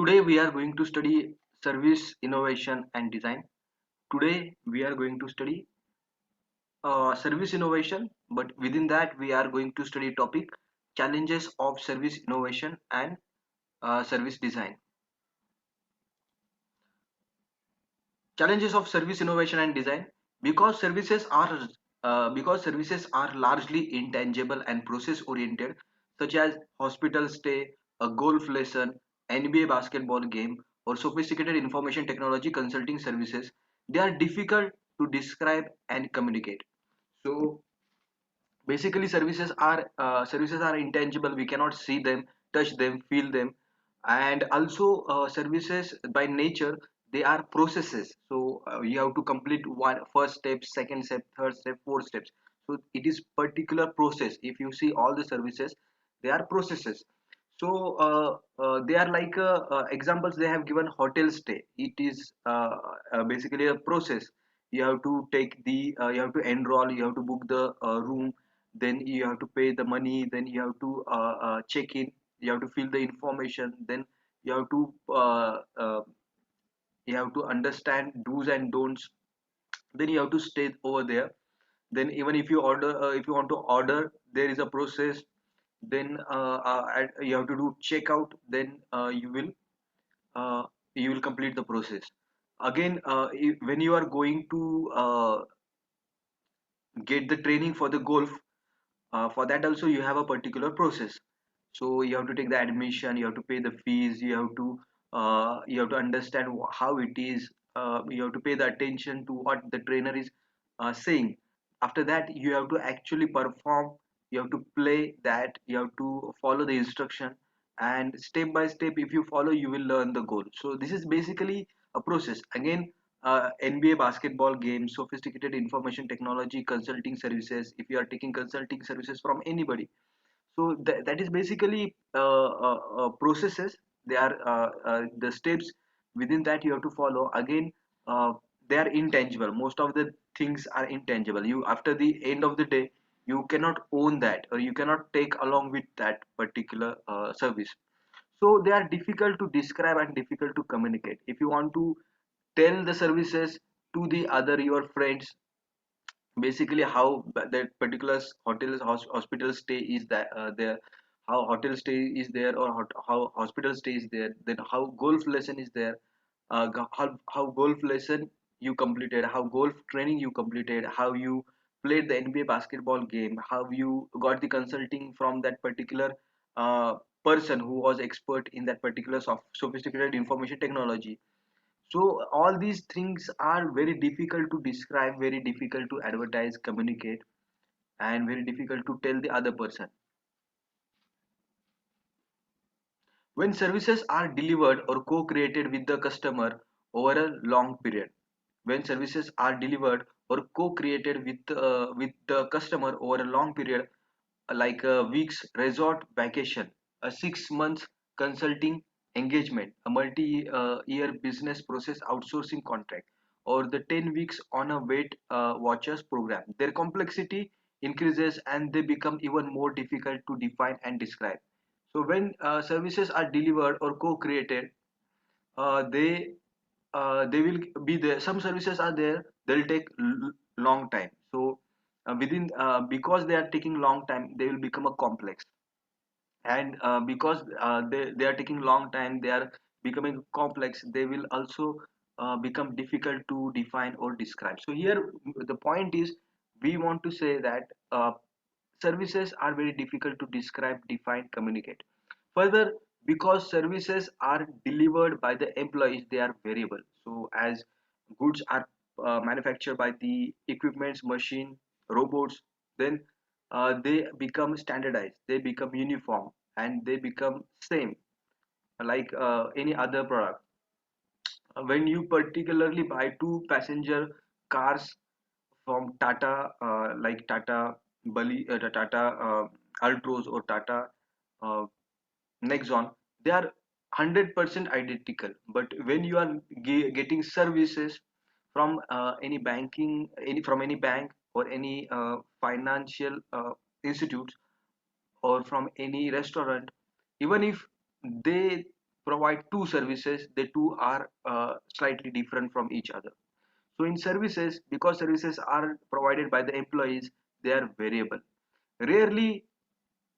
Today we are going to study service innovation and design. Today we are going to study service innovation, but within that we are going to study topic challenges of service innovation and service design. Challenges of service innovation and design because services are largely intangible and process oriented, such as hospital stay, a golf lesson, NBA basketball game, or sophisticated information technology consulting services. They are difficult to describe and communicate. So basically services are intangible. We cannot see them, touch them, feel them. And also services by nature, they are processes. So you have to complete one first step, second step, third step, fourth steps. So it is particular process. If you see all the services, they are processes. So they are like examples they have given. Hotel stay, it is basically a process. You have to take the you have to enroll, you have to book the room, then you have to pay the money, then you have to check in, you have to fill the information, then you have to understand do's and don'ts, then you have to stay over there. Then even if you want to order, there is a process. Then you have to do checkout, then uh, you will complete the process. Again when you are going to get the training for the golf, for that also you have a particular process. So you have to take the admission, you have to pay the fees, you have to understand how it is, you have to pay the attention to what the trainer is saying. After that you have to actually perform, you have to play that, you have to follow the instruction, and step by step if you follow you will learn the goal. So this is basically a process. Again NBA basketball game, sophisticated information technology consulting services, if you are taking consulting services from anybody, so that is basically processes. They are the steps within that you have to follow. Again they are intangible. Most of the things are intangible. You, after the end of the day, you cannot own that, or you cannot take along with that particular service. So they are difficult to describe and difficult to communicate. If you want to tell the services to the other your friends, basically how that particular hospital stay is that there, how hotel stay is there, or how hospital stay is there, then how golf lesson is there, how golf lesson you completed, how golf training you completed, how you played the NBA basketball game, how you got the consulting from that particular person who was expert in that particular sophisticated information technology. So all these things are very difficult to describe, very difficult to advertise, communicate, and very difficult to tell the other person. When services are delivered or co-created with the customer over a long period, when services are delivered or co-created with the customer over a long period, like a week's resort vacation, a 6 months consulting engagement, a multi-year business process outsourcing contract, or the 10 weeks on a Weight Watchers program. Their complexity increases and they become even more difficult to define and describe. So when services are delivered or co-created, they will be there. Some services are there, they'll take long time. So within because they are taking long time, they will become a complex. And because they are taking long time, they are becoming complex, they will also become difficult to define or describe. So here the point is, we want to say that services are very difficult to describe, define, communicate. Further, because services are delivered by the employees, they are variable. So as goods are manufactured by the equipments, machine, robots, then they become standardized, they become uniform, and they become same like any other product. When you particularly buy two passenger cars from Tata, like Tata Bali, Tata Altroz, or Tata uh, Nexon, they are 100% identical. But when you are getting services from any bank or any financial institutes, or from any restaurant, even if they provide two services, the two are slightly different from each other. So in services, because services are provided by the employees, they are variable. Rarely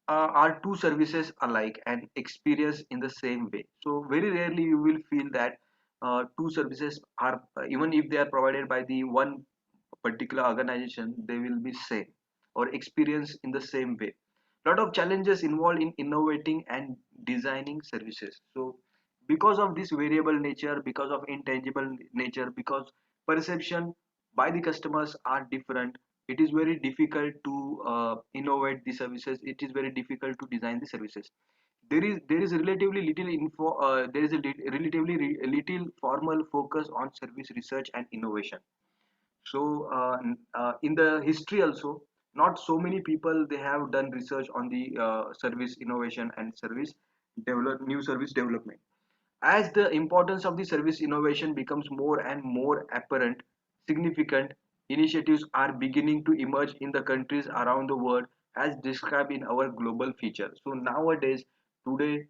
are two services alike and experienced in the same way. So very rarely you will feel that two services are, even if they are provided by the one particular organization, they will be same or experienced in the same way. Lot of challenges involved in innovating and designing services. So because of this variable nature, because of intangible nature, because perception by the customers are different, it is very difficult to innovate the services. It is very difficult to design the services. There is relatively little info. There is a relatively little formal focus on service research and innovation. So in the history also, not so many people they have done research on the service innovation and service new service development. As the importance of the service innovation becomes more and more apparent, significant initiatives are beginning to emerge in the countries around the world as described in our global feature. So nowadays, today,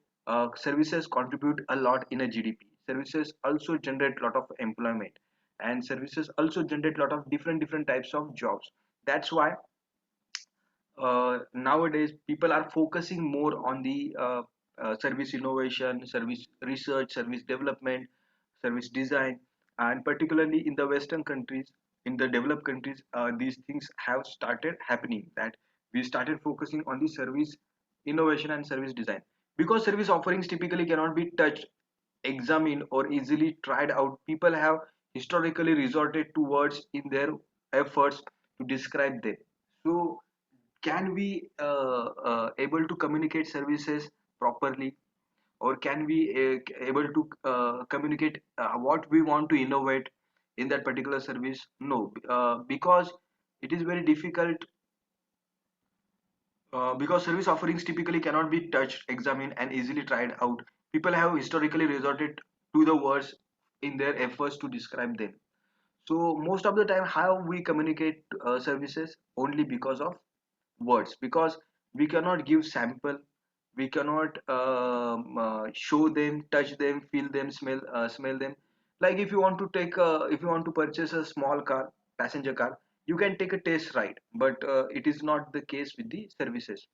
services contribute a lot in a GDP. Services also generate a lot of employment, and services also generate a lot of different types of jobs. That's why nowadays people are focusing more on the service innovation, service research, service development, service design, and particularly in the western countries, in the developed countries, these things have started happening, that we started focusing on the service innovation and service design, because service offerings typically cannot be touched, examined, or easily tried out. People have historically resorted to words in their efforts to describe them. So can we able to communicate services properly, or can we able to communicate what we want to innovate in that particular service? No, because it is very difficult, because service offerings typically cannot be touched, examined, and easily tried out. People have historically resorted to the words in their efforts to describe them. So most of the time, how we communicate services? Only because of words, because we cannot give sample, we cannot show them, touch them, feel them, smell them. Like if you want to take if you want to purchase a small car, passenger car, you can take a test ride, but it is not the case with the services.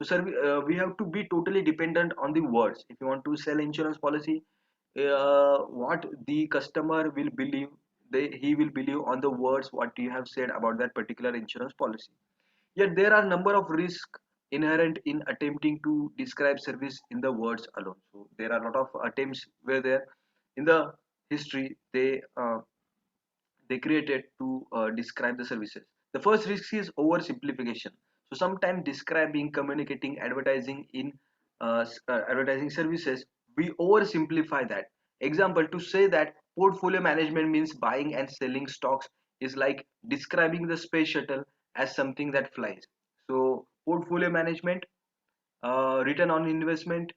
So we have to be totally dependent on the words. If you want to sell insurance policy, what the customer will believe, he will believe on the words what you have said about that particular insurance policy. Yet there are number of risks inherent in attempting to describe service in the words alone. So there are a lot of attempts where there in the history they created to describe the services. The first risk is oversimplification. So sometimes describing, communicating, advertising in advertising services, we oversimplify that. Example, to say that portfolio management means buying and selling stocks is like describing the space shuttle as something that flies. So portfolio management, return on investment,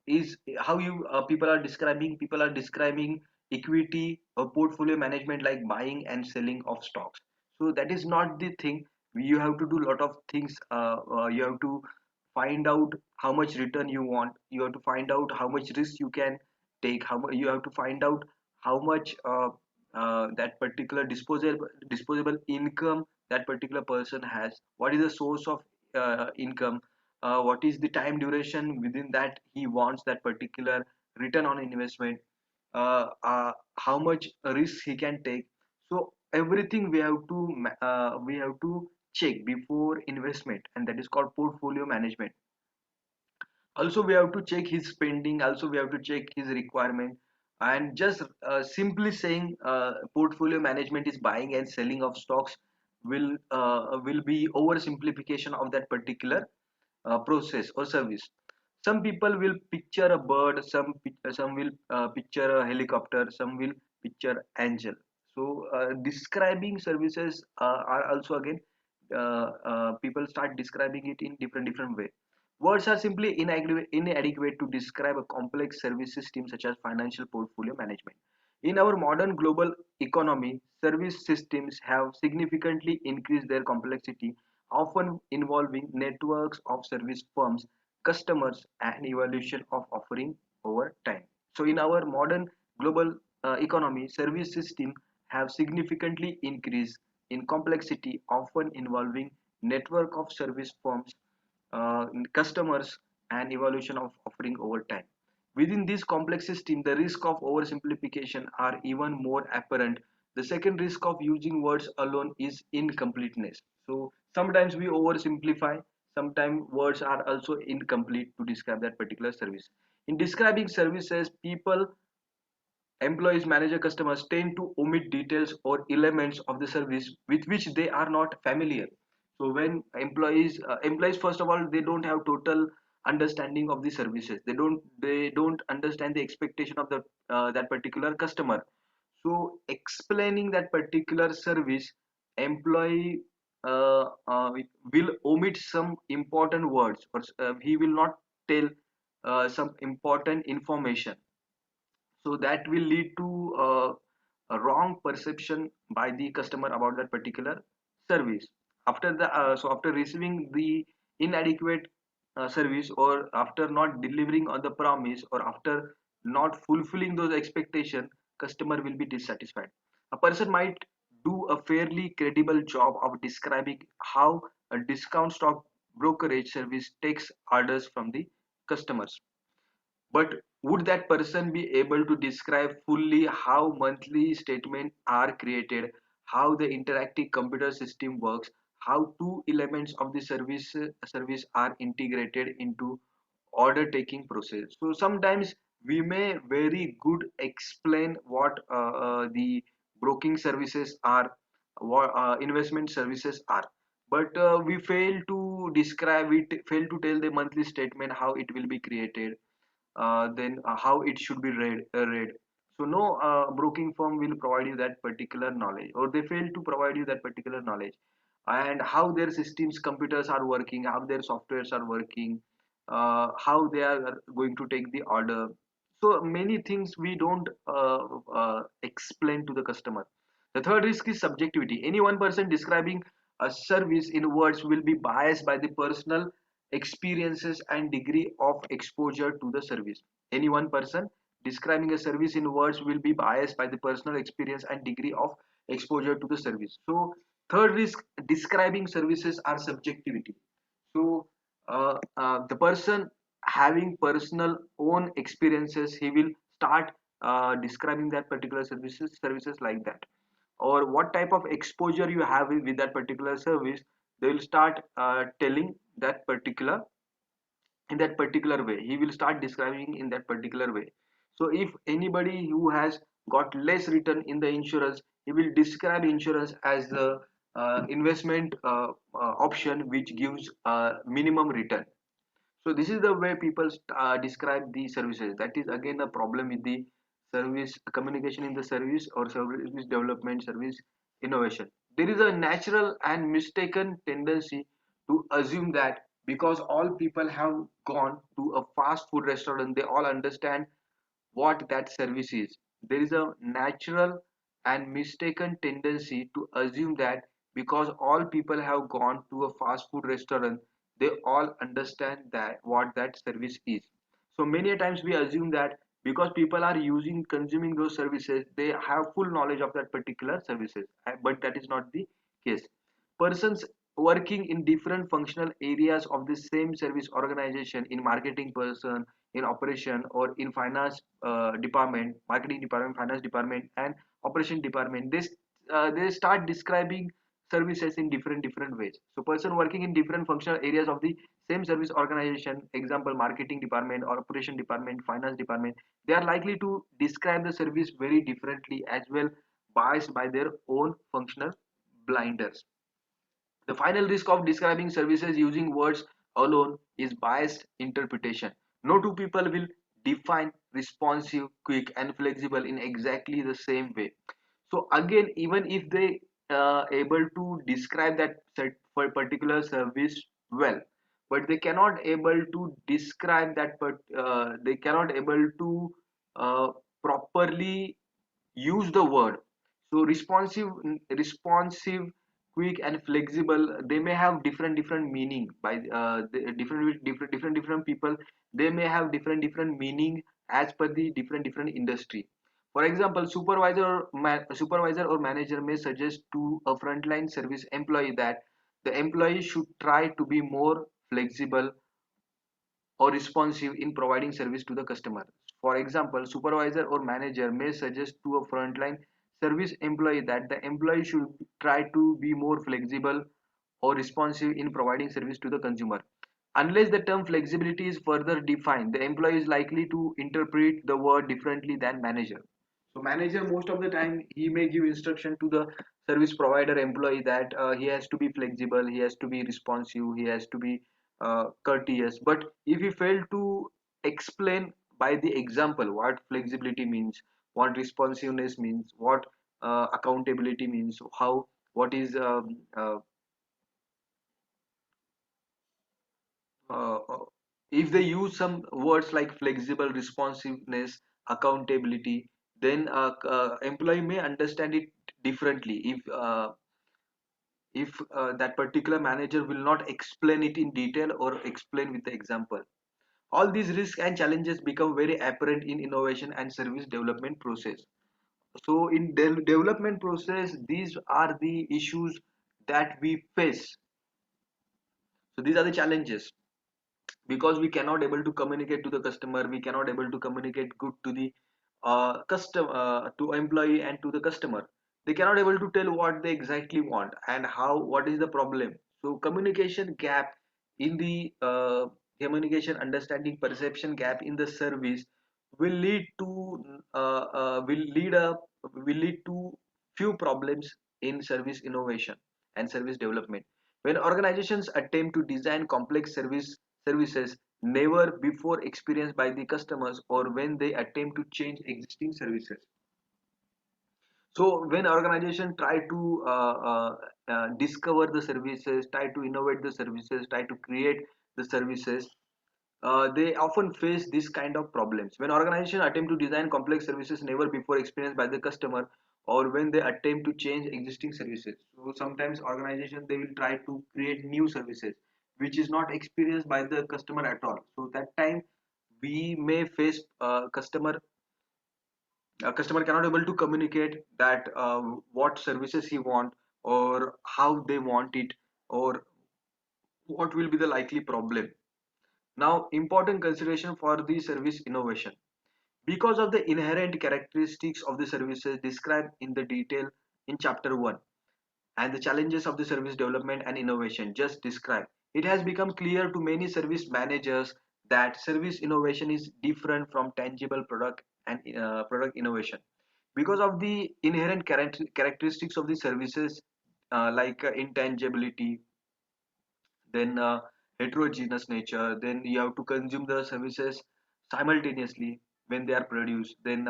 is how you people are describing equity or portfolio management like buying and selling of stocks. So that is not the thing. You have to do a lot of things. You have to find out how much return you want, you have to find out how much risk you can take, you have to find out how much that particular disposable income that particular person has, what is the source of income, what is the time duration within that he wants that particular return on investment, how much risk he can take. So everything we have to check before investment, and that is called portfolio management. Also we have to check his spending, also we have to check his requirement. And just simply saying portfolio management is buying and selling of stocks will be oversimplification of that particular process or service. Some people will picture a bird, some will picture a helicopter, some will picture angel. So describing services are also again people start describing it in different way. Words are simply inadequate to describe a complex service system such as financial portfolio management. In our modern global economy, service systems have significantly increased their complexity, often involving networks of service firms, customers, and evaluation of offering over time. So in our modern global economy, service system have significantly increased in complexity, often involving network of service firms, customers, and evolution of offering over time. Within this complex system, the risk of oversimplification are even more apparent. The second risk of using words alone is incompleteness. So sometimes we oversimplify, sometimes words are also incomplete to describe that particular service. In describing services, people, employees, manager, customers tend to omit details or elements of the service with which they are not familiar. So when employees first of all, they don't have total understanding of the services. They don't understand the expectation of the that particular customer. So explaining that particular service, employee will omit some important words, or he will not tell some important information, so that will lead to a wrong perception by the customer about that particular service. After receiving the inadequate service, or after not delivering on the promise, or after not fulfilling those expectations, customer will be dissatisfied. A person might do a fairly credible job of describing how a discount stock brokerage service takes orders from the customers, but would that person be able to describe fully how monthly statements are created, how the interactive computer system works, how two elements of the service are integrated into order taking process? So sometimes we may very good explain what the broking services are, what investment services are, but we fail to describe it, fail to tell the monthly statement how it will be created, then how it should be read. So no broking firm will provide you that particular knowledge, or they fail to provide you that particular knowledge, and how their systems computers are working, how their softwares are working, how they are going to take the order. So many things we don't explain to the customer. The third risk is subjectivity. Any one person describing a service in words will be biased by the personal experiences and degree of exposure to the service. Any one person describing a service in words will be biased by the personal experience and degree of exposure to the service. So third risk, describing services are subjectivity. So the person having personal own experiences, he will start describing that particular services like that, or what type of exposure you have with that particular service, they will start telling that particular, in that particular way, he will start describing in that particular way. So if anybody who has got less return in the insurance, he will describe insurance as the investment option which gives minimum return. So this is the way people describe the services. That is again a problem with the service communication in the service, or service development, service innovation. There is a natural and mistaken tendency to assume that because all people have gone to a fast food restaurant, they all understand what that service is. There is a natural and mistaken tendency to assume that because all people have gone to a fast food restaurant, they all understand that what that service is. So many a times we assume that because people are using, consuming those services, they have full knowledge of that particular services, but that is not the case. Persons working in different functional areas of the same service organization, in marketing person, in operation, or in finance department, marketing department, finance department, and operation department, they start describing services in different ways. So person working in different functional areas of the same service organization, example marketing department or operation department, finance department, they are likely to describe the service very differently as well, biased by their own functional blinders. The final risk of describing services using words alone is biased interpretation. No two people will define responsive, quick, and flexible in exactly the same way. So again, even if they able to describe that set for particular service well, but they cannot able to describe that, but they cannot able to uh, properly use the word. So responsive, quick, and flexible, they may have different meaning by different people, they may have different meaning as per the different industry. For example, supervisor or manager may suggest to a frontline service employee that the employee should try to be more flexible or responsive in providing service to the customer. For example, supervisor or manager may suggest to a frontline service employee that the employee should try to be more flexible or responsive in providing service to the consumer. Unless the term flexibility is further defined, the employee is likely to interpret the word differently than manager. So manager, most of the time, he may give instruction to the service provider employee that he has to be flexible, he has to be responsive, he has to be courteous. But if he failed to explain by the example what flexibility means, what responsiveness means, what accountability means, how what is if they use some words like flexible, responsiveness, accountability, then employee may understand it differently if that particular manager will not explain it in detail or explain with the example. All these risks and challenges become very apparent in innovation and service development process. So in development process, these are the issues that we face. So these are the challenges, because we cannot able to communicate to the customer, we cannot able to communicate good to the customer, to employee and to the customer. They cannot able to tell what they exactly want and how, what is the problem. So communication gap in the communication understanding perception gap in the service will lead to will lead up will lead to few problems in service innovation and service development. When organizations attempt to design complex services never before experienced by the customers, or when they attempt to change existing services. So when organization try to discover the services, try to innovate the services, try to create the services, they often face this kind of problems. When organization attempt to design complex services never before experienced by the customer, or when they attempt to change existing services. So sometimes organization, they will try to create new services which is not experienced by the customer at all. So that time we may face customer cannot able to communicate that what services he want, or how they want it, or what will be the likely problem. Now, important consideration for the service innovation. Because of the inherent characteristics of the services described in the detail in chapter 1, and the challenges of the service development and innovation just described, it has become clear to many service managers that service innovation is different from tangible product and product innovation. Because of the inherent characteristics of the services, like intangibility, then heterogeneous nature, then you have to consume the services simultaneously when they are produced, then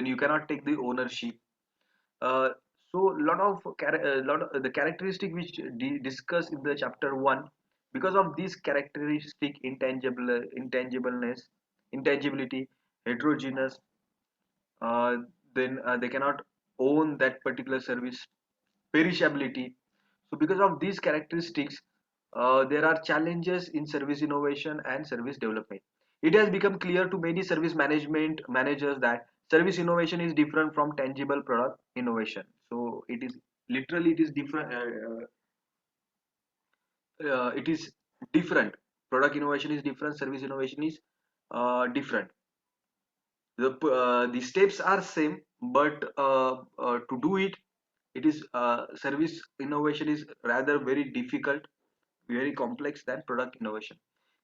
you cannot take the ownership. uh, so lot of the characteristic which discussed in the chapter 1, because of this characteristic intangibleness, intangibility, heterogeneous, then they cannot own that particular service, perishability. So because of these characteristics, there are challenges in service innovation and service development. It has become clear to many service management managers that service innovation is different from tangible product innovation. So it is literally, it is different. It is different. Product innovation is different. Service innovation is different. The steps are same, but to do it, it is service innovation is rather very difficult, very complex than product innovation,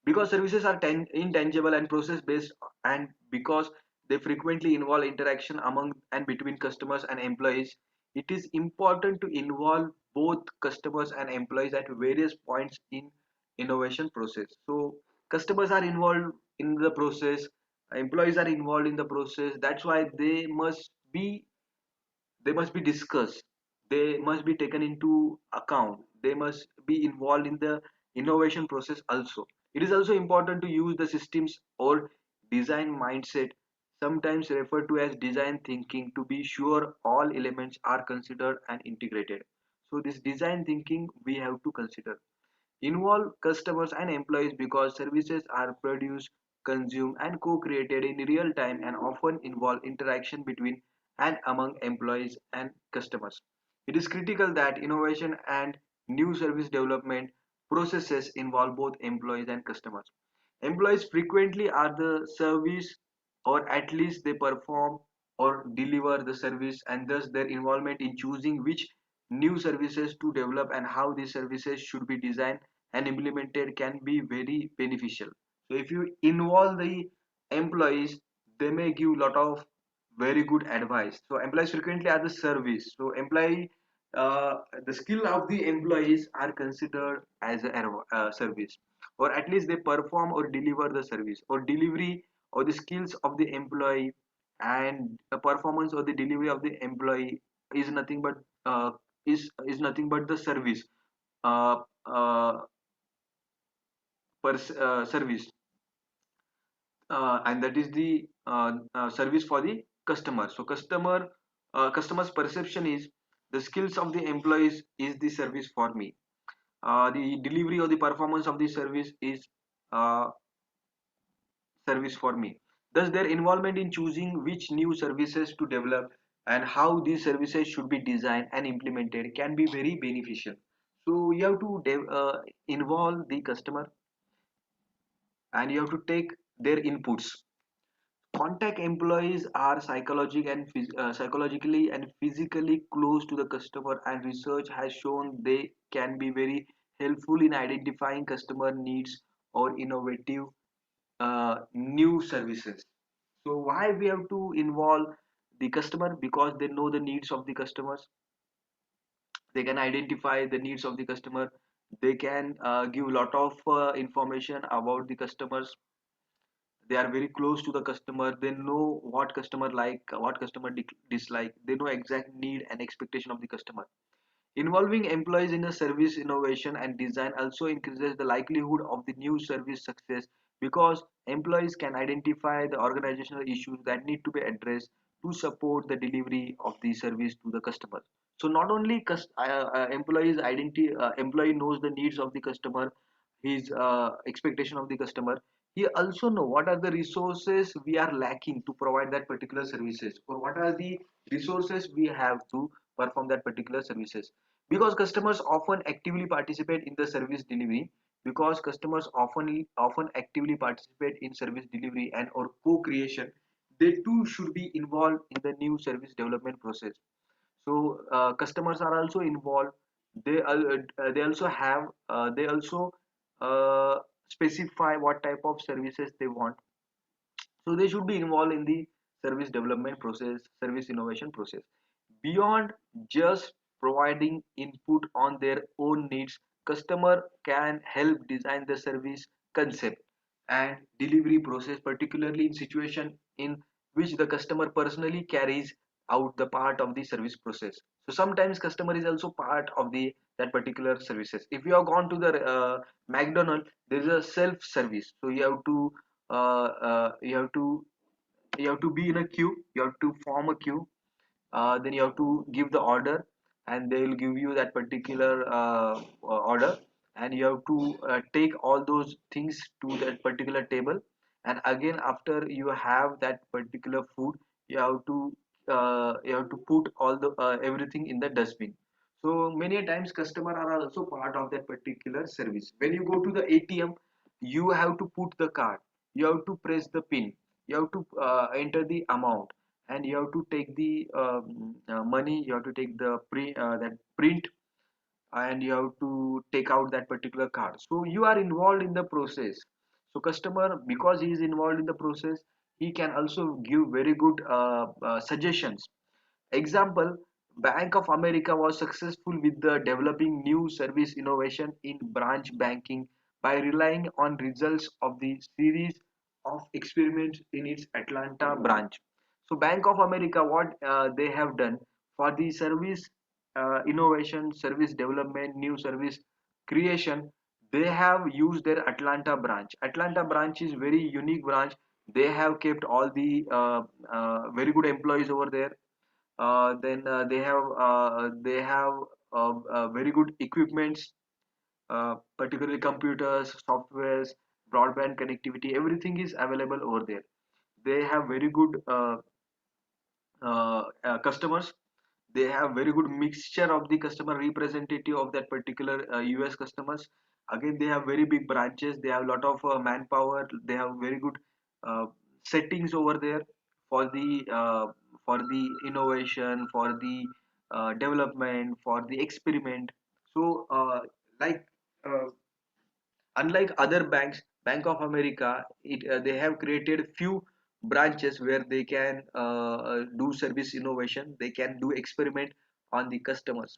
because services are intangible and process based, and because they frequently involve interaction among and between customers and employees. It is important to involve both customers and employees at various points in innovation process. So customers are involved in the process, employees are involved in the process. That's why they must be discussed, they must be taken into account, they must be involved in the innovation process also. It is also important to use the systems or design mindset, sometimes referred to as design thinking, to be sure all elements are considered and integrated. So this design thinking we have to consider, involve customers and employees, because services are produced consumed, and co-created in real time and often involve interaction between and among employees and customers. It is critical that innovation and new service development processes involve both employees and customers. Employees frequently are the service, or at least they perform or deliver the service, and thus their involvement in choosing which new services to develop and how these services should be designed and implemented can be very beneficial. So if you involve the employees, they may give a lot of very good advice. So employees frequently are the service. So employee, the skill of the employees are considered as a service, or at least they perform or deliver the service or delivery, or the skills of the employee and the performance or the delivery of the employee is nothing but nothing but the service, uh, uh, service, and that is the service for the customer. So customer's perception is the skills of the employees is the service for me. The delivery or the performance of the service is uh, service for me. Thus, their involvement in choosing which new services to develop and how these services should be designed and implemented can be very beneficial. So you have to involve the customer, and you have to take their inputs. Contact employees are psychologically and physically close to the customer, and research has shown they can be very helpful in identifying customer needs or innovative new services. So why we have to involve the customer? Because they know the needs of the customers, they can identify the needs of the customer, they can give a lot of information about the customers, they are very close to the customer, they know what customer like, what customer dislike, they know exact need and expectation of the customer. Involving employees in a service innovation and design also increases the likelihood of the new service success, because employees can identify the organizational issues that need to be addressed to support the delivery of the service to the customer. So not only employee knows the needs of the customer, his expectation of the customer, he also know what are the resources we are lacking to provide that particular services, or what are the resources we have to perform that particular services. Because customers often actively participate in the service delivery, because customers often actively participate in service delivery and or co-creation, they too should be involved in the new service development process. So customers are also involved, they also have they also uh, specify what type of services they want, so they should be involved in the service development process, service innovation process. Beyond just providing input on their own needs, customer can help design the service concept and delivery process, particularly in situation in which the customer personally carries out the part of the service process. So sometimes customer is also part of the that particular services. If you have gone to the McDonald, there is a self service, so you have to be in a queue, you have to form a queue, then you have to give the order, and they will give you that particular order, and you have to take all those things to that particular table, and again after you have that particular food, you have to put all the everything in the dustbin. So many a times customer are also part of that particular service. When you go to the ATM, you have to put the card, you have to press the pin, you have to enter the amount, and you have to take the money, you have to take the that print, and you have to take out that particular card. So you are involved in the process. So customer, because he is involved in the process, he can also give very good suggestions. Example, Bank of America was successful with the developing new service innovation in branch banking by relying on results of the series of experiments in its Atlanta branch. So Bank of America, what they have done for the service innovation, service development, new service creation, they have used their Atlanta branch. Atlanta branch is very unique branch. They have kept all the very good employees over there. Then they have very good equipments, particularly computers, softwares, broadband connectivity, everything is available over there. They have very good customers. They have very good mixture of the customer representative of that particular US customers. Again, they have very big branches, they have a lot of manpower, they have very good uh, settings over there for the innovation, for the development, for the experiment. So like uh, unlike other banks, Bank of America, they have created few branches where they can do service innovation, they can do experiment on the customers.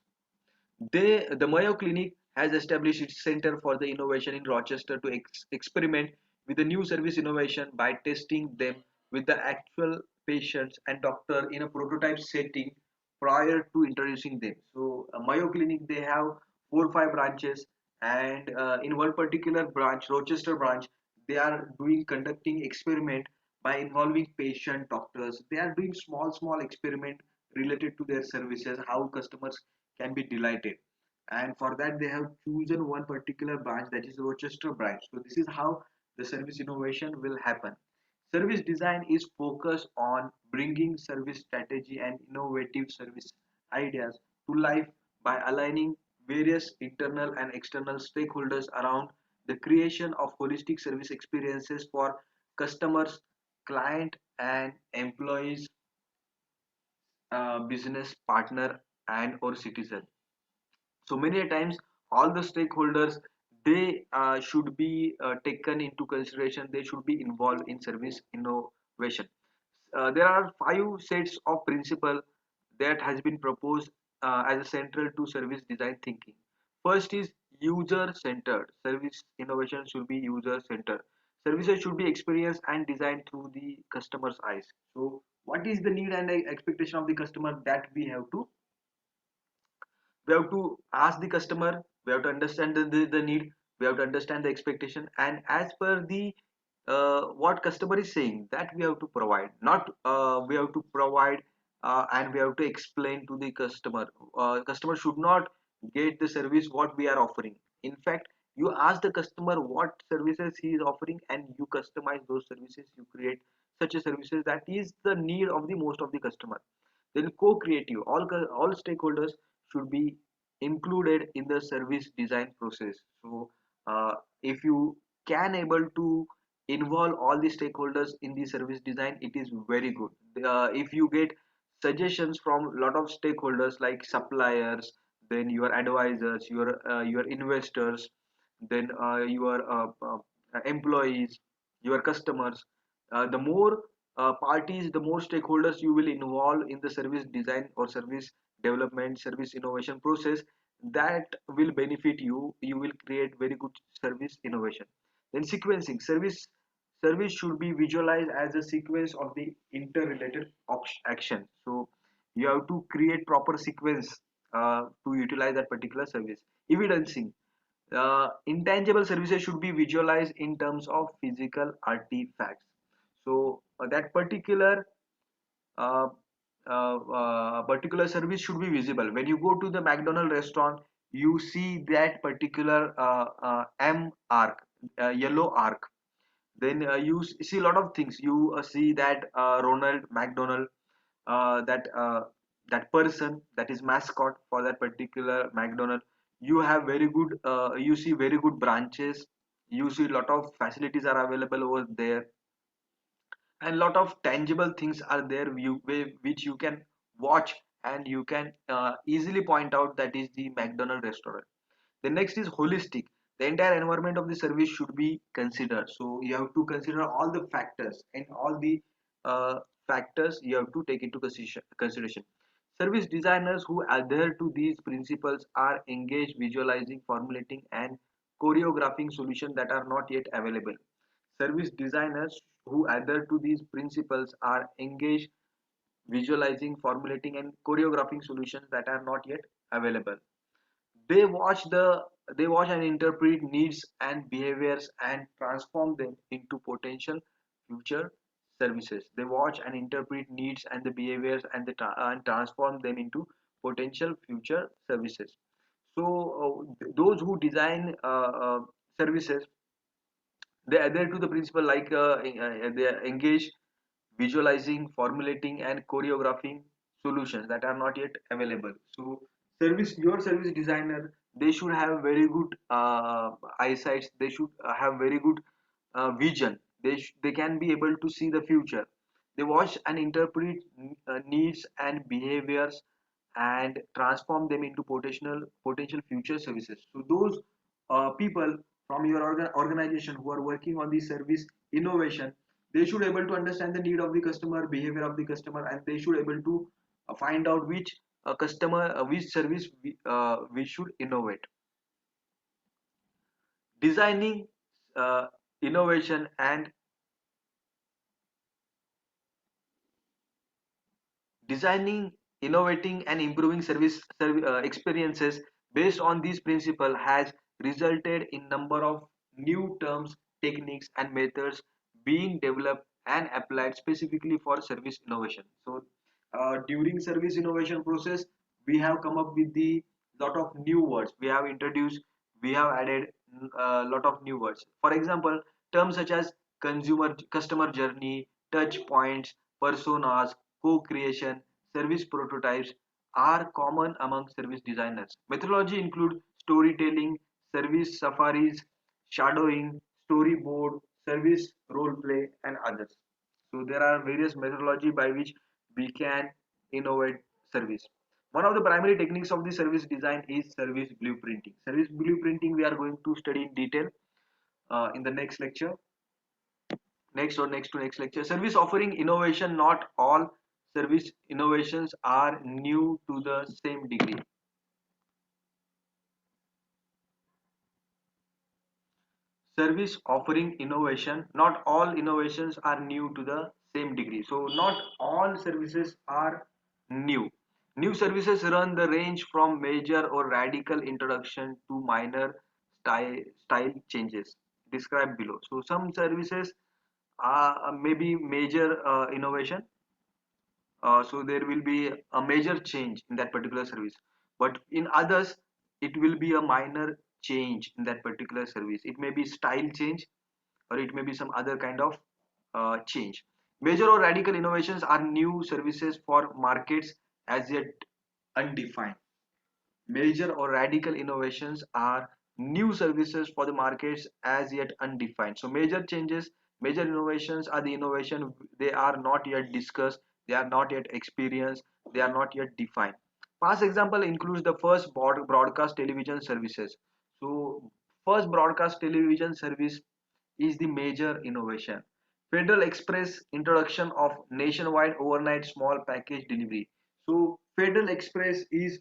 The Mayo Clinic has established its Center for the Innovation in Rochester to experiment with the new service innovation by testing them with the actual patients and doctor in a prototype setting prior to introducing them. So, Mayo Clinic, they have 4 or 5 branches, and in one particular branch, Rochester branch, they are doing conducting experiment by involving patient doctors. They are doing small experiment related to their services, how customers can be delighted, and for that they have chosen one particular branch, that is Rochester branch. So this is how the service innovation will happen. Service design is focused on bringing service strategy and innovative service ideas to life by aligning various internal and external stakeholders around the creation of holistic service experiences for customers, client, and employees, business partner, and or citizen. So many a times all the stakeholders, they should be taken into consideration, they should be involved in service innovation. There are 5 sets of principle that has been proposed as a central to service design thinking. First is user centered. Service innovation should be user centered. Services should be experienced and designed through the customer's eyes. So what is the need and the expectation of the customer, that we have to ask the customer, we have to understand the need, we have to understand the expectation, and as per the what customer is saying, that we have to provide, not we have to provide and we have to explain to the customer. Customer should not get the service what we are offering. In fact, you ask the customer what services he is offering, and you customize those services, you create such a services that is the need of the most of the customer. Then co-creative, all stakeholders should be included in the service design process. So if you can able to involve all the stakeholders in the service design, it is very good. If you get suggestions from a lot of stakeholders like suppliers, then your advisors, your investors, then your employees, your customers, the more parties, the more stakeholders you will involve in the service design or service development, service innovation process, that will benefit you. You will create very good service innovation. Then sequencing, service should be visualized as a sequence of the interrelated action. So you have to create proper sequence to utilize that particular service. Evidencing, intangible services should be visualized in terms of physical artifacts. So that uh, particular service should be visible. When you go to the McDonald restaurant, you see that particular M arc, yellow arc. Then you see a lot of things. You see that Ronald McDonald, that that person, that is mascot for that particular McDonald. You have very good, you see very good branches. You see a lot of facilities are available over there, and lot of tangible things are there which you can watch, and you can easily point out that is the McDonald restaurant. The next is holistic. The entire environment of the service should be considered. So you have to consider all the factors, and all the factors you have to take into consideration. Service designers who adhere to these principles are engaged visualizing, formulating, and choreographing solutions that are not yet available. Service designers who adhere to these principles are engaged visualizing, formulating, and choreographing solutions that are not yet available. They watch and interpret needs and behaviors and transform them into potential future services. They watch and interpret needs and the behaviors and and transform them into potential future services. So those who design services, They adhere to the principle like they engage visualizing, formulating, and choreographing solutions that are not yet available. So, your service designer, they should have very good eyesight. They should have very good vision. They can be able to see the future. They watch and interpret needs and behaviors and transform them into potential future services. So those people from your organization who are working on the service innovation, they should able to understand the need of the customer, behavior of the customer, and they should able to find out which service we should innovate. Designing innovation and designing, innovating, and improving experiences based on these principles has resulted in number of new terms, techniques, and methods being developed and applied specifically for service innovation. So, during service innovation process, we have come up with the lot of new words. We have added a lot of new words. For example, terms such as customer journey, touch points, personas, co-creation, service prototypes are common among service designers. Methodology include storytelling, service safaris, shadowing, storyboard, service role play, and others. So there are various methodology by which we can innovate service. One of the primary techniques of the service design is service blueprinting. Service blueprinting we are going to study in detail in the next lecture, next lecture. Service offering innovation. Not all service innovations are new to the same degree. Service offering innovation. Not all innovations are new to the same degree. So not all services are new. New services run the range from major or radical introduction to minor style changes described below. So some services are maybe major innovation, so there will be a major change in that particular service, but in others it will be a minor change in that particular service. It may be style change, or it may be some other kind of change. Major or radical innovations are new services for markets as yet undefined. Major or radical innovations are new services for the markets as yet undefined. So major changes, major innovations are the innovation they are not yet discussed, they are not yet experienced, they are not yet defined. Past example includes the first broadcast television services. So first broadcast television service is the major innovation. Federal Express introduction of nationwide overnight small package delivery. So Federal Express is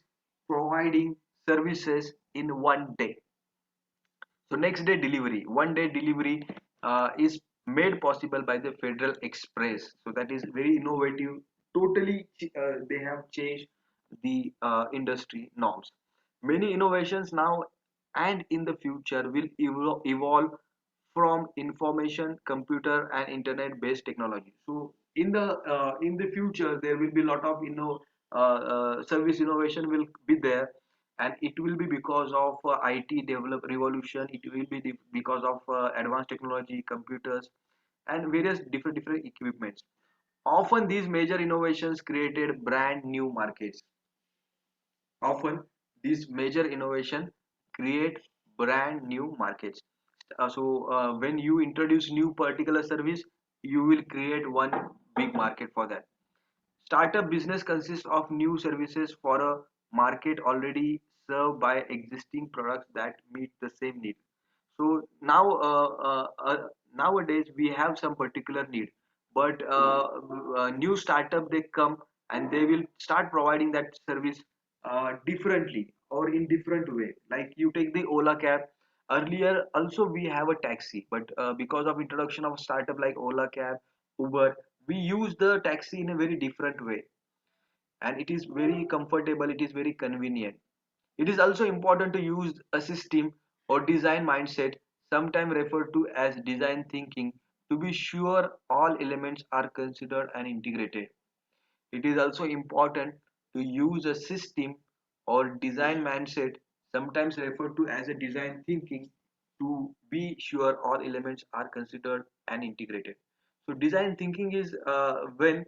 providing services in one day. So next day delivery, one day delivery is made possible by the Federal Express. So that is very innovative. Totally, they have changed the industry norms. Many innovations now and in the future will evolve from information, computer, and internet-based technology. So in the future, there will be a lot of service innovation will be there, and it will be because of IT develop revolution. It will be because of advanced technology, computers, and various different equipments. Often these major innovations created brand new markets. Often these major innovation create brand new markets. When you introduce new particular service, you will create one big market for that. Startup business consists of new services for a market already served by existing products that meet the same need. So nowadays we have some particular need, but new startup they come and they will start providing that service differently or in different way. Like you take the Ola cab. Earlier also we have a taxi, but because of introduction of startup like Ola cab, Uber, we use the taxi in a very different way, and it is very comfortable, it is very convenient. It is also important to use a system or design mindset, sometimes referred to as design thinking, to be sure all elements are considered and integrated. It is also important to use a system or design mindset, sometimes referred to as a design thinking, to be sure all elements are considered and integrated. So design thinking is when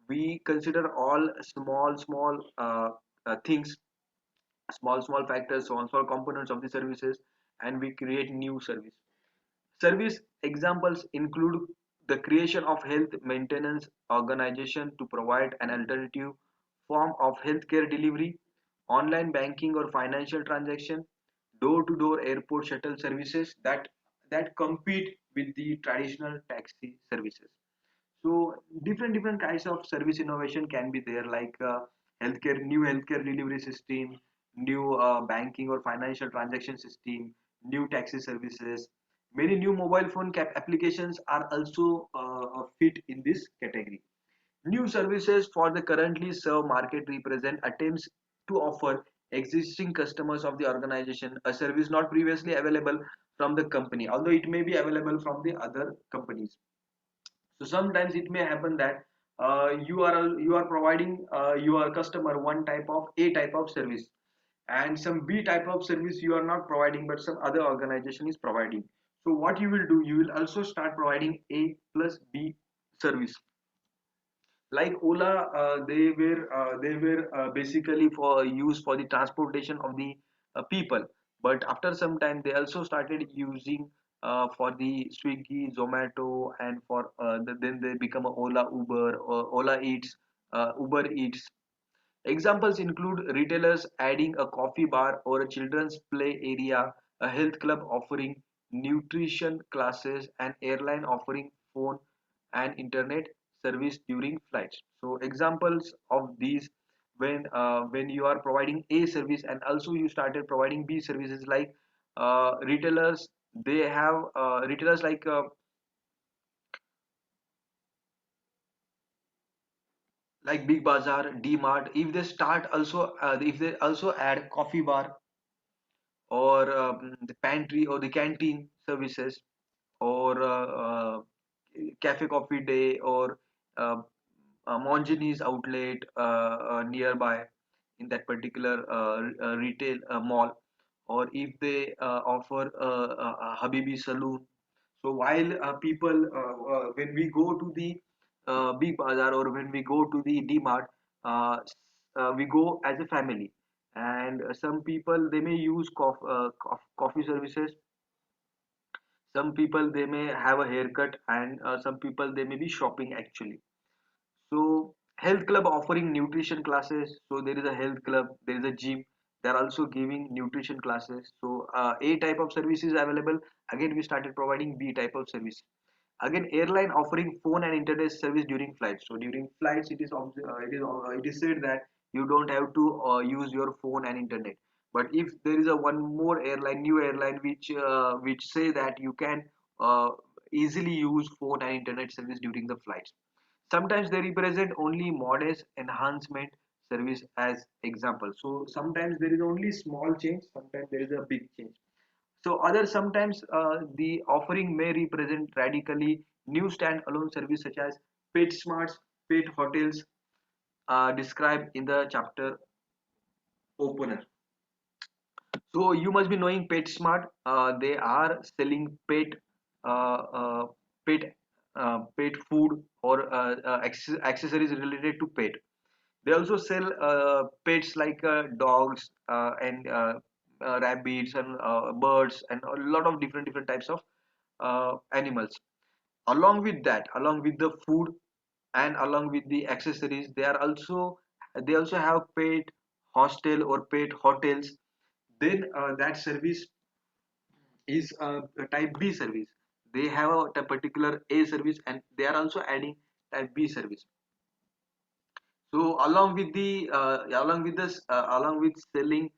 we consider all small things, small factors, small components of the services, and we create new service examples include the creation of health maintenance organization to provide an alternative form of healthcare delivery, online banking or financial transaction, door-to-door airport shuttle services that compete with the traditional taxi services. So different kinds of service innovation can be there, like new healthcare delivery system, new banking or financial transaction system, new taxi services. Many new mobile phone applications are also fit in this category. New services for the currently served market represent attempts to offer existing customers of the organization a service not previously available from the company, although it may be available from the other companies. So sometimes it may happen that you are providing your customer one type of a type of service, and some B type of service you are not providing but some other organization is providing. So what you will do, you will also start providing A plus B service. Like Ola, they were basically for use for the transportation of the people, but after some time they also started using for the Swiggy, Zomato, and for then they become a Ola, Uber, or Ola Eats, Uber Eats. Examples include retailers adding a coffee bar or a children's play area, a health club offering nutrition classes, and airline offering phone and internet service during flights. So examples of these, when you are providing A service and also you started providing B services, like retailers, they have retailers like Big Bazaar, D Mart. If they start also if they also add coffee bar or the pantry or the canteen services, or cafe coffee day, or uh, Monjini's outlet nearby in that particular retail mall, or if they offer a Habibi saloon. So while when we go to the Big Bazaar or when we go to the D-Mart, we go as a family, and some people they may use coffee services. Some people they may have a haircut, and some people they may be shopping actually. So health club offering nutrition classes. So there is a health club, there is a gym. They are also giving nutrition classes. So A type of service is available. Again, we started providing B type of service. Again, airline offering phone and internet service during flights. So during flights, it is said that you don't have to use your phone and internet. But if there is a one more airline, new airline, which say that you can uh, easily use phone and internet service during the flights. Sometimes they represent only modest enhancement service as example. So sometimes there is only small change, sometimes there is a big change. So other sometimes the offering may represent radically new standalone service such as Pet Smarts, Pet Hotels, described in the chapter opener. So you must be knowing PetSmart. They are selling uh, uh, pet, pet food or accessories related to pet. They also sell pets like dogs and rabbits and birds and a lot of different types of animals. Along with the food and along with the accessories, they also have pet hostel or pet hotels. Then that service is a type B service. They have a particular A service and they are also adding type B service. So along with selling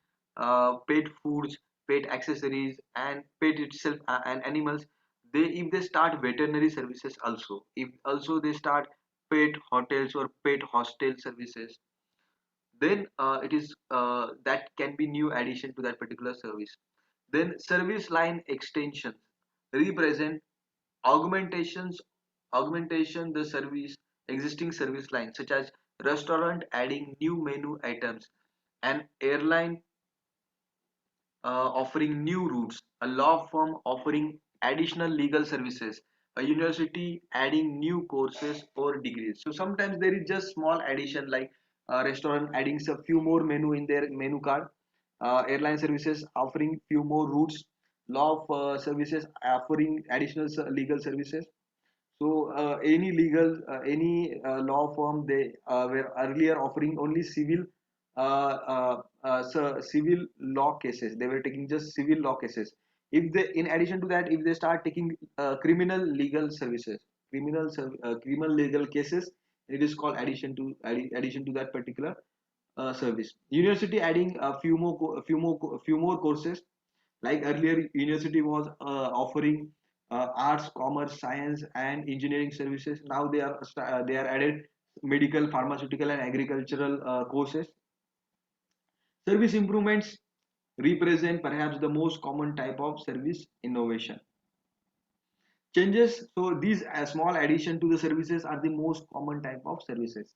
pet foods, pet accessories, and pet itself and animals, they if they start veterinary services also, if also they start pet hotels or pet hostel services, then it is that can be new addition to that particular service. Then service line extensions represent augmentations augmentation the service existing service line, such as restaurant adding new menu items, and airline offering new routes, a law firm offering additional legal services, a university adding new courses or degrees. So sometimes there is just small addition like a restaurant adding a few more menu in their menu card, airline services offering few more routes, law services offering additional legal services. So any legal, any law firm, they were earlier offering only civil, civil law cases. They were taking just civil law cases. If they, in addition to that, if they start taking criminal legal services, criminal legal cases, it is called addition to that particular service. University adding a few more courses, like earlier university was offering arts, commerce, science and engineering services. Now they are added medical, pharmaceutical and agricultural courses. Service improvements represent perhaps the most common type of service innovation. Changes, so these small addition to the services are the most common type of services.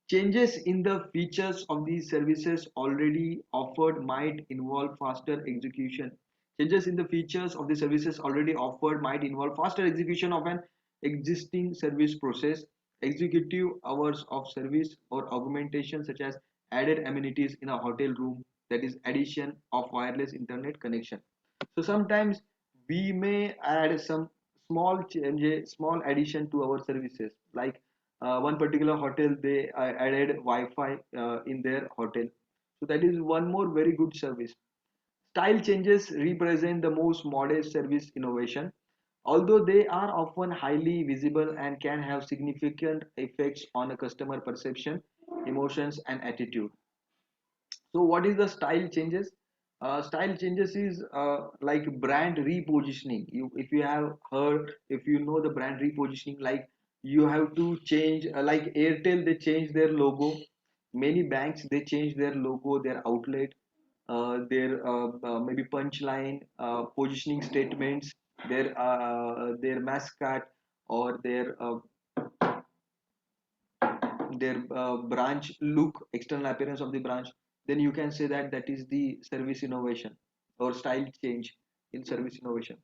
Changes in the features of these services already offered might involve faster execution. Changes in the features of the services already offered might involve faster execution of an existing service process, executive hours of service, or augmentation such as added amenities in a hotel room, that is addition of wireless internet connection. So sometimes we may add some small changes, small addition to our services, like one particular hotel, they added Wi-Fi in their hotel. So that is one more very good service. Style changes represent the most modest service innovation, although they are often highly visible and can have significant effects on a customer perception, emotions and attitude. So what is the style changes? Style changes is like brand repositioning. If you have heard, if you know the brand repositioning, like you have to change, like Airtel, they change their logo. Many banks, they change their logo, their outlet, their maybe punchline, positioning statements, their mascot, or their branch look, external appearance of the branch, then you can say that that is the service innovation or style change in service innovation.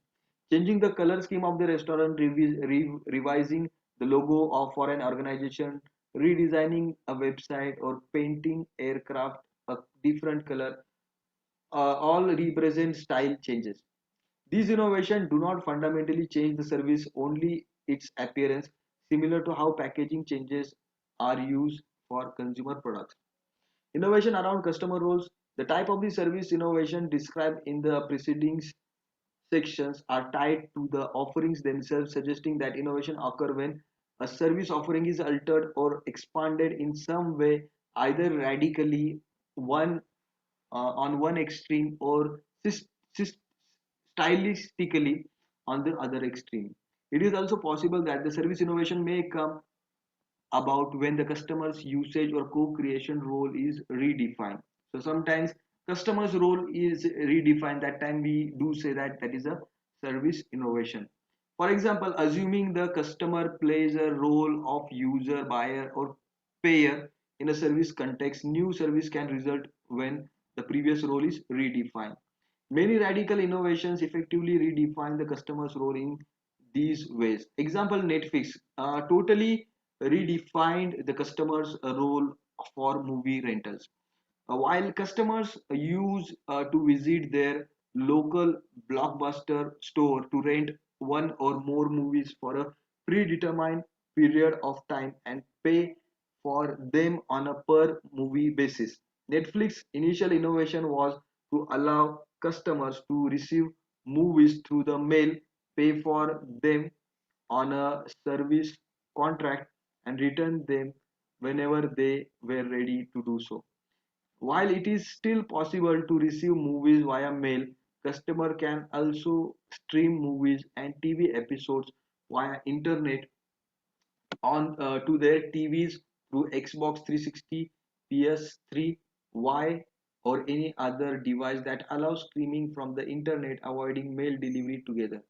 Changing the color scheme of the restaurant, revising the logo of for an organization, redesigning a website, or painting aircraft a different color, all represent style changes. These innovations do not fundamentally change the service, only its appearance, similar to how packaging changes are used for consumer products. Innovation around customer roles. The type of the service innovation described in the preceding sections are tied to the offerings themselves, suggesting that innovation occur when a service offering is altered or expanded in some way, either radically one on one extreme, or stylistically on the other extreme. It is also possible that the service innovation may come about when the customer's usage or co-creation role is redefined. So sometimes customer's role is redefined. That time we do say that that is a service innovation. For example, assuming the customer plays a role of user, buyer, or payer in a service context, new service can result when the previous role is redefined. Many radical innovations effectively redefine the customer's role in these ways. Example, Netflix totally redefined the customer's role for movie rentals. While customers use to visit their local blockbuster store to rent one or more movies for a predetermined period of time and pay for them on a per movie basis. Netflix initial innovation was to allow customers to receive movies through the mail, pay for them on a service contract, and return them whenever they were ready to do so. While it is still possible to receive movies via mail, customer can also stream movies and TV episodes via internet on to their TVs through Xbox 360, PS3, Y, or any other device that allows streaming from the internet, avoiding mail delivery together.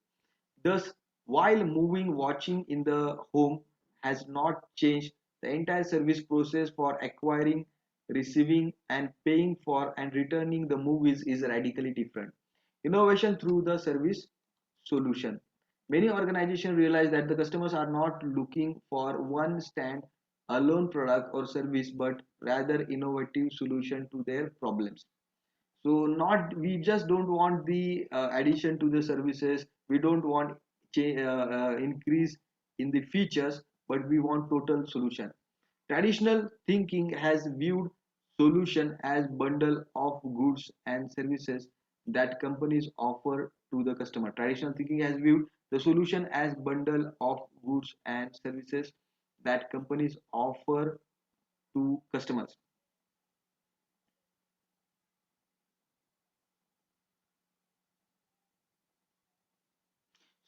Thus, while moving watching in the home has not changed, the entire service process for acquiring, receiving and paying for and returning the movies is radically different. Innovation through the service solution. Many organizations realize that the customers are not looking for one stand alone product or service, but rather innovative solution to their problems. So not, we just don't want the addition to the services, we don't want increase in the features, but we want total solution. Traditional thinking has viewed solution as bundle of goods and services that companies offer to the customer. Traditional thinking has viewed the solution as bundle of goods and services that companies offer to customers.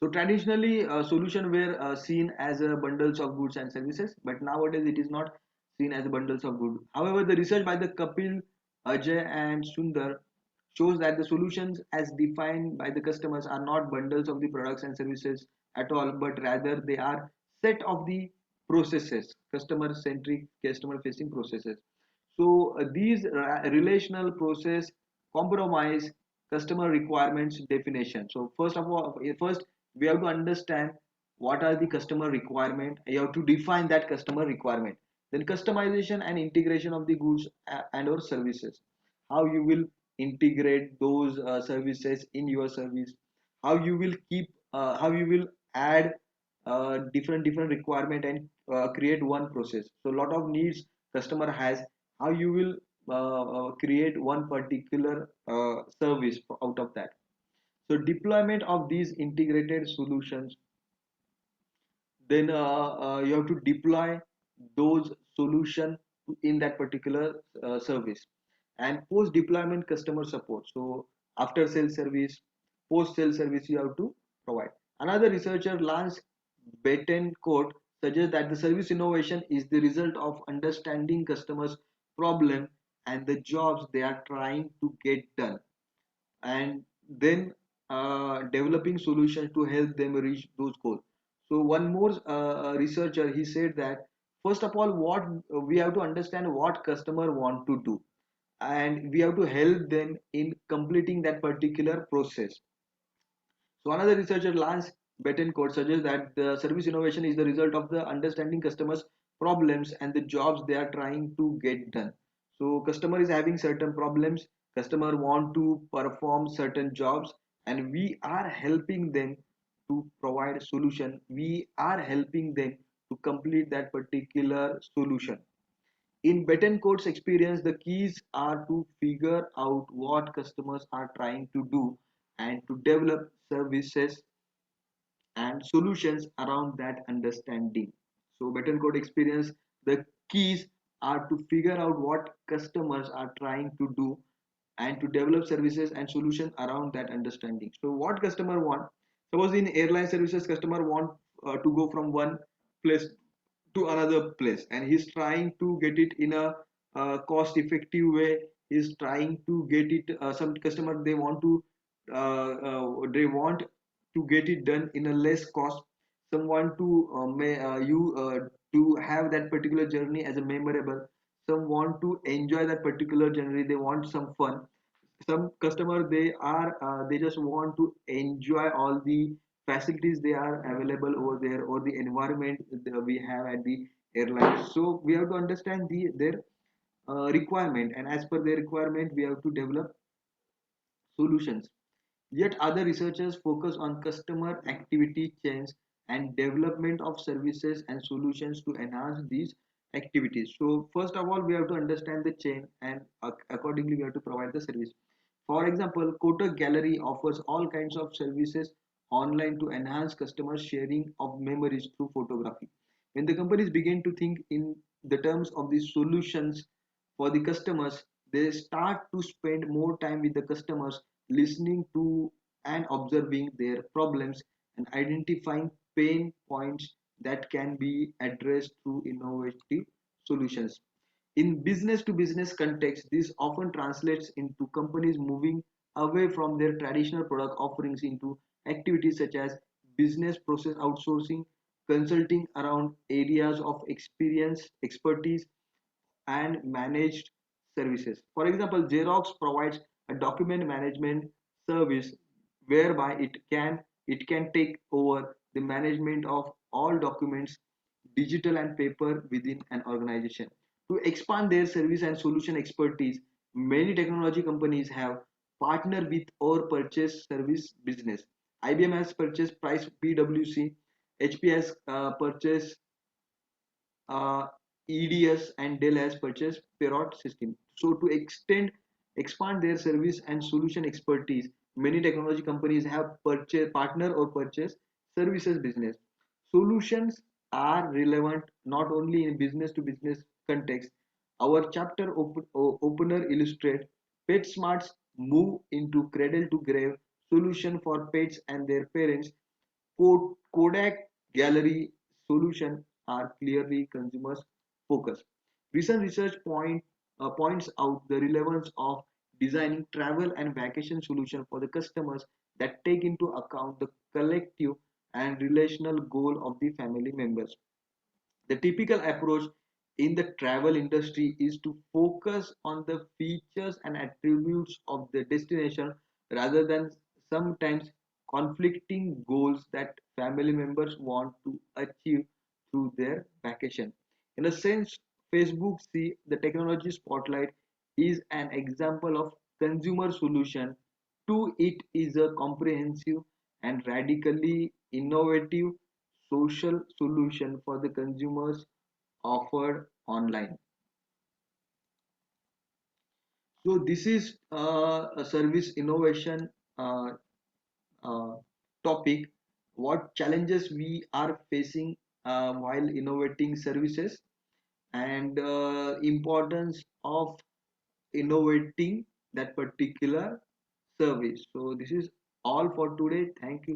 So traditionally, solution were seen as bundles of goods and services, but nowadays it is not seen as bundles of goods. However, the research by the Kapil, Ajay, and Sundar shows that the solutions as defined by the customers are not bundles of the products and services at all, but rather they are set of the processes, customer-centric, customer-facing processes. So these relational process compromise customer requirements definition. So first of all, first we have to understand what are the customer requirement. You have to define that customer requirement. Then customization and integration of the goods and or services. How you will integrate those services in your service. How you will keep. How you will add different requirement and create one process. So a lot of needs customer has. How you will create one particular service out of that. So deployment of these integrated solutions, then you have to deploy those solution in that particular service. And post deployment customer support, so after sales service, post sales service you have to provide. Another researcher, Lance Betancourt, suggests that the service innovation is the result of understanding customers problem and the jobs they are trying to get done, and then developing solutions to help them reach those goals. So one more researcher, he said that first of all, what we have to understand what customer want to do, and we have to help them in completing that particular process. So another researcher, Lance Betancourt, suggests that the service innovation is the result of the understanding customers' problems and the jobs they are trying to get done. So customer is having certain problems, customer want to perform certain jobs, and we are helping them to provide solution. We are helping them to complete that particular solution. In Betancourt's experience, the keys are to figure out what customers are trying to do and to develop services and solutions around that understanding. So Betancourt experience, the keys are to figure out what customers are trying to do and to develop services and solutions around that understanding. So what customer want? Suppose in airline services, customer want to go from one place to another place, and he's trying to get it in a cost effective way. He's trying to get it, some customer they want to get it done in a less cost. Some want to you to have that particular journey as a memorable. Some want to enjoy that particular journey, they want some fun. Some customer, they just want to enjoy all the facilities they are available over there, or the environment that we have at the airline. So we have to understand their requirement, and as per their requirement we have to develop solutions. Yet other researchers focus on customer activity chains and development of services and solutions to enhance these activities. So first of all, we have to understand the chain, and accordingly we have to provide the service. For example, Kotak Gallery offers all kinds of services online to enhance customer sharing of memories through photography. When the companies begin to think in the terms of these solutions for the customers, they start to spend more time with the customers, listening to and observing their problems and identifying pain points that can be addressed through innovative solutions. In business to business context, this often translates into companies moving away from their traditional product offerings into activities such as business process outsourcing, consulting around areas of experience, expertise, and managed services. For example, Xerox provides a document management service whereby it can take over the management of all documents, digital and paper, within an organization. To expand their service and solution expertise, many technology companies have partnered with or purchased service business. IBM has purchased Price PwC, HP has purchased EDS, and Dell has purchased Perot Systems. So to expand their service and solution expertise, many technology companies have purchased partner or purchased services business. Solutions are relevant not only in business to business context. Our chapter opener illustrate pet smarts move into cradle to grave solution for pets and their parents. Kodak Gallery solution are clearly consumers focused. Recent research points out the relevance of designing travel and vacation solution for the customers that take into account the collective and relational goal of the family members. The typical approach in the travel industry is to focus on the features and attributes of the destination rather than sometimes conflicting goals that family members want to achieve through their vacation. In a sense, Facebook see the technology spotlight is an example of consumer solution to it is a comprehensive and radically innovative social solution for the consumers offered online. So this is a service innovation uh, uh, topic. What challenges we are facing while innovating services, and importance of innovating that particular service. So this is all for today. Thank you.